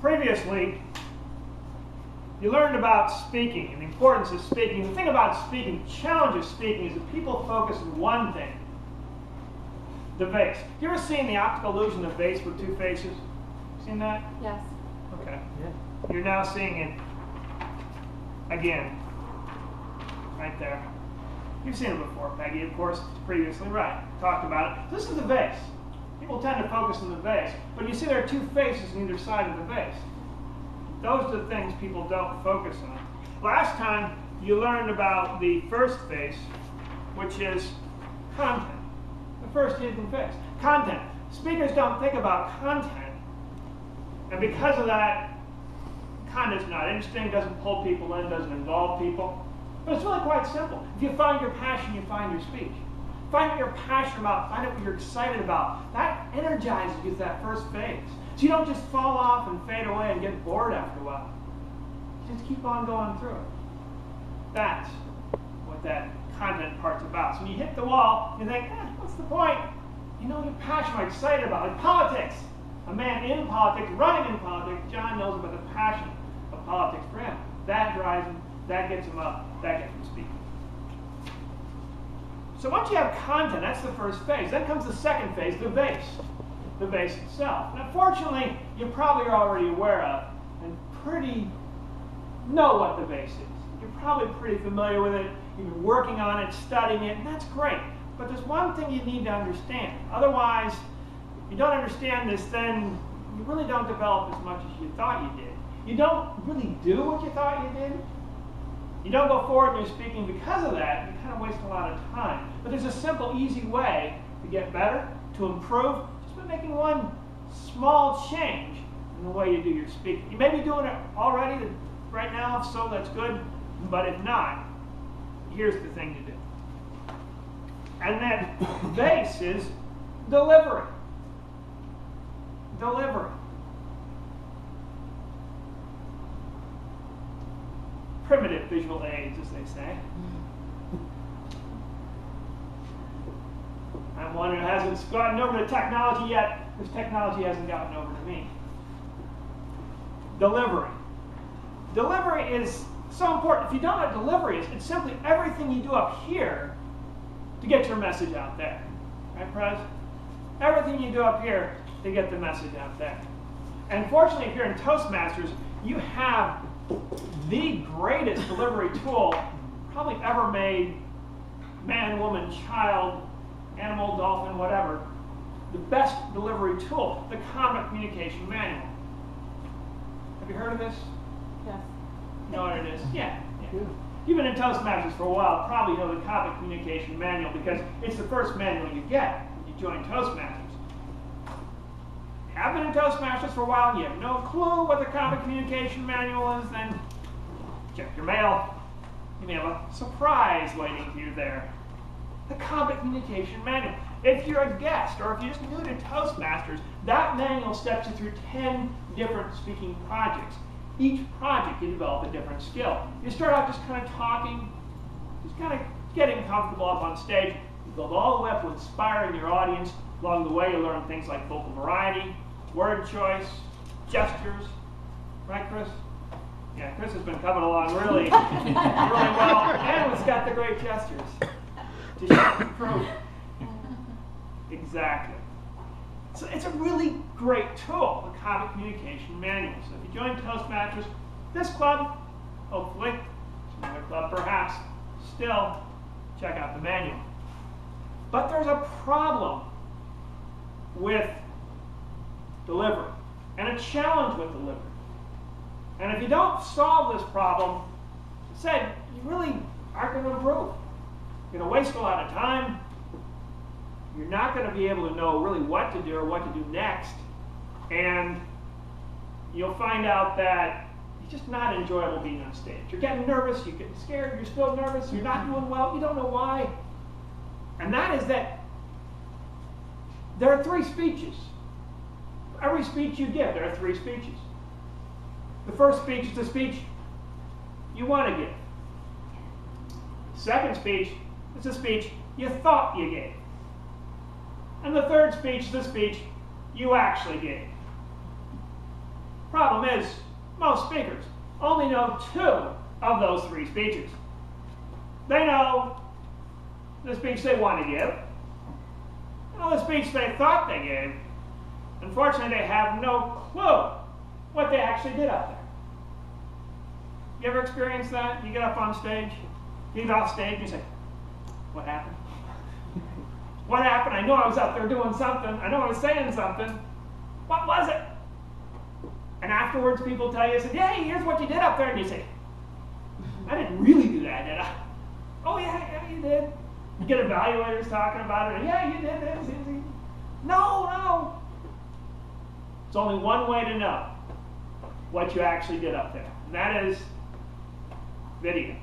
Previously, you learned about speaking and the importance of speaking. The thing about speaking, the challenge of speaking, is that people focus on one thing, the vase. You ever seen the optical illusion of vase with two faces? Seen that? Yes. Okay. Yeah. You're now seeing it again, right there. You've seen it before, Peggy, of course, previously, right. Talked about it. This is the vase. People tend to focus on the vase, but you see there are two faces on either side of the vase. Those are the things people don't focus on. Last time, you learned about the first face, which is content. The first hidden face. Content. Speakers don't think about content, and because of that, content's not interesting, doesn't pull people in, doesn't involve people. But it's really quite simple. If you find your passion, you find your speech. Find what you're passionate about, find out what you're excited about. That energizes you to that first phase. So you don't just fall off and fade away and get bored after a while. You just keep on going through it. That's what that content part's about. So when you hit the wall, you think, what's the point? You know you're passionate, excited about it. Like politics. A man in politics, running in politics, John knows about the passion of politics for him. That drives him, that gets him up, that gets him speaking. So once you have content, that's the first phase. Then comes the second phase, the vase itself. And unfortunately, you probably are already aware of and know what the vase is. You're probably pretty familiar with it. You've been working on it, studying it, and that's great. But there's one thing you need to understand. Otherwise, if you don't understand this, then you really don't develop as much as you thought you did. You don't really do what you thought you did. You don't go forward in your speaking because of that. You kind of waste a lot of time. But there's a simple, easy way to get better, to improve, just by making one small change in the way you do your speaking. You may be doing it already right now, if so, that's good. But if not, here's the thing to do. And that vase is delivery. Delivery. Primitive visual aids, as they say. I'm one who hasn't gotten over to technology yet, because technology hasn't gotten over to me. Delivery. Delivery is so important. If you don't know what delivery is, it's simply everything you do up here to get your message out there. Right, Prez? Everything you do up here to get the message out there. And fortunately, if you're in Toastmasters, you have the greatest delivery tool probably ever made, man, woman, child, animal, dolphin, whatever. The best delivery tool, the Common Communication Manual. Have you heard of this? Yes. You know what it is? Yeah. You've been in Toastmasters for a while, probably know the Common Communication Manual because it's the first manual you get when you join Toastmasters. Have been in Toastmasters for a while and you have no clue what the Common Communication Manual is, then check your mail. You may have a surprise waiting for you there. The Common Communication Manual. If you're a guest or if you're just new to Toastmasters, that manual steps you through 10 different speaking projects. Each project you develop a different skill. You start out just kind of talking, just kind of getting comfortable up on stage. You build all the way up to inspiring your audience. Along the way, you learn things like vocal variety, word choice, gestures. Right, Chris? Yeah, Chris has been coming along really, really well, and has got the great gestures to show the proof. Exactly. So it's a really great tool, the Common Communication Manual. So if you join Toastmasters, this club, hopefully, another club perhaps, still check out the manual. But there's a problem with delivery, and a challenge with delivery. And if you don't solve this problem, said you really aren't going to improve. You're going to waste a lot of time. You're not going to be able to know really what to do or what to do next. And you'll find out that it's just not enjoyable being on stage. You're getting nervous, you're getting scared, you're still nervous, you're not doing well, you don't know why. And that is that there are 3 speeches. For every speech you give, there are 3 speeches. The first speech is the speech you want to give. The second speech is the speech you thought you gave. And the third speech is the speech you actually gave. Problem is, most speakers only know 2 of those 3 speeches. They know the speech they want to give, and the speech they thought they gave. Unfortunately, they have no clue what they actually did out there. You ever experienced that? You get up on stage, you get off stage, and you say, what happened? What happened? I know I was up there doing something. I know I was saying something. What was it? And afterwards, people tell you, say, hey, here's what you did up there. And you say, I didn't really do that, did I? Oh, yeah, you did. You get evaluators talking about it. And, yeah, you did this. No. There's only one way to know what you actually did up there. And that is video.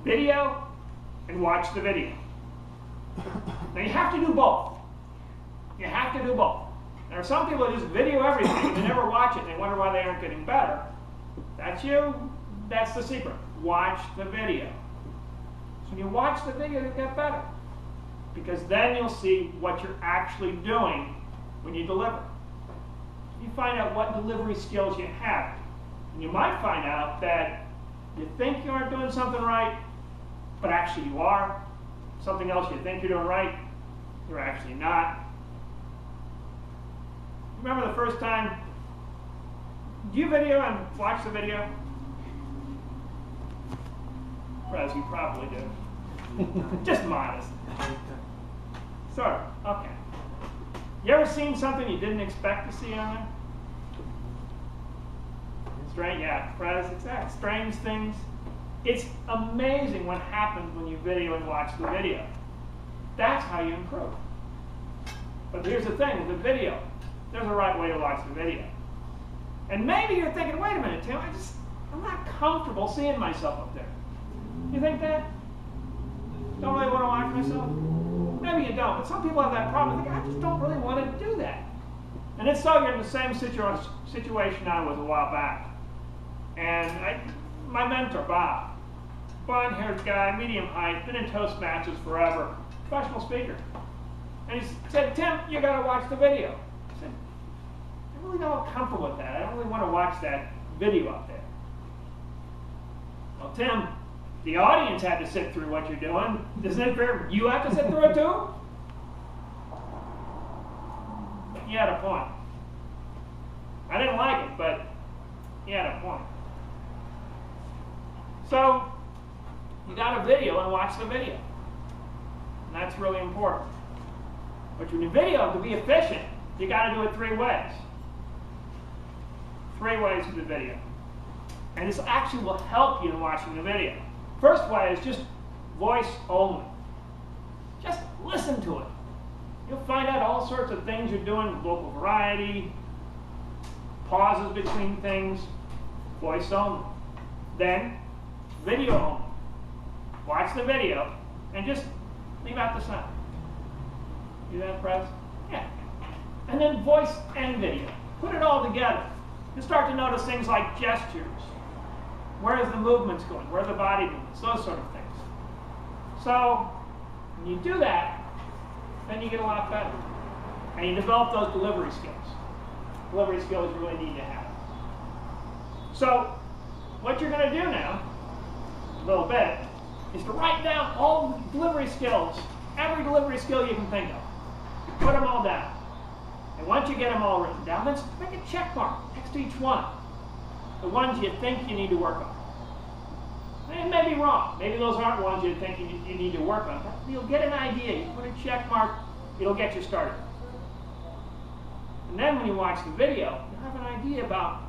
Video and watch the video. Now you have to do both. You have to do both. There are some people who just video everything and they never watch it and they wonder why they aren't getting better. That's you. That's the secret. Watch the video. So when you watch the video, you get better. Because then you'll see what you're actually doing when you deliver. You find out what delivery skills you have. And you might find out that you think you aren't doing something right, but actually you are. Something else you think you're doing right, you're actually not. Remember the first time, do you video and watch the video? Whereas you probably do. Just modest. Sort of, okay. You ever seen something you didn't expect to see on there? Strange, yeah, exact. Strange things. It's amazing what happens when you video and watch the video. That's how you improve. But here's the thing, with the video, there's a right way to watch the video. And maybe you're thinking, wait a minute, Tim, I'm not comfortable seeing myself up there. You think that? Don't really want to watch myself? Maybe you don't, but some people have that problem. They think, I just don't really want to do that. And it's so you're in the same situation I was a while back. And my mentor, Bob, blonde-haired guy, medium height, been in Toastmasters forever, professional speaker. And he said, Tim, you got to watch the video. I said, I really don't feel comfortable with that. I don't really want to watch that video up there. Well, Tim, the audience had to sit through what you're doing. Isn't it fair you have to sit through it too? But he had a point. I didn't like it, but he had a point. So, you got a video and watch the video. And that's really important. But when you video, to be efficient, you got to do it 3 ways. 3 ways with the video. And this actually will help you in watching the video. First way is just voice only. Just listen to it. You'll find out all sorts of things you're doing, local variety, pauses between things, voice only. Then, video only. Watch the video and just leave out the sound. See that, press? Yeah. And then voice and video. Put it all together. You start to notice things like gestures. Where is the movements going? Where are the body movements? Those sort of things. So, when you do that, then you get a lot better. And you develop those delivery skills. Delivery skills you really need to have. So, what you're going to do now, a little bit, is to write down all the delivery skills, every delivery skill you can think of. Put them all down. And once you get them all written down, then make a check mark next to each one. The ones you think you need to work on. And it may be wrong. Maybe those aren't ones you think you need to work on. But you'll get an idea. You put a check mark, it'll get you started. And then when you watch the video, you'll have an idea about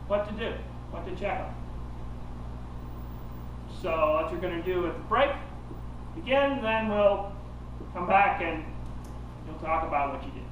what to do, what to check on. So what you're going to do at the break, begin, then we'll come back and you'll talk about what you did.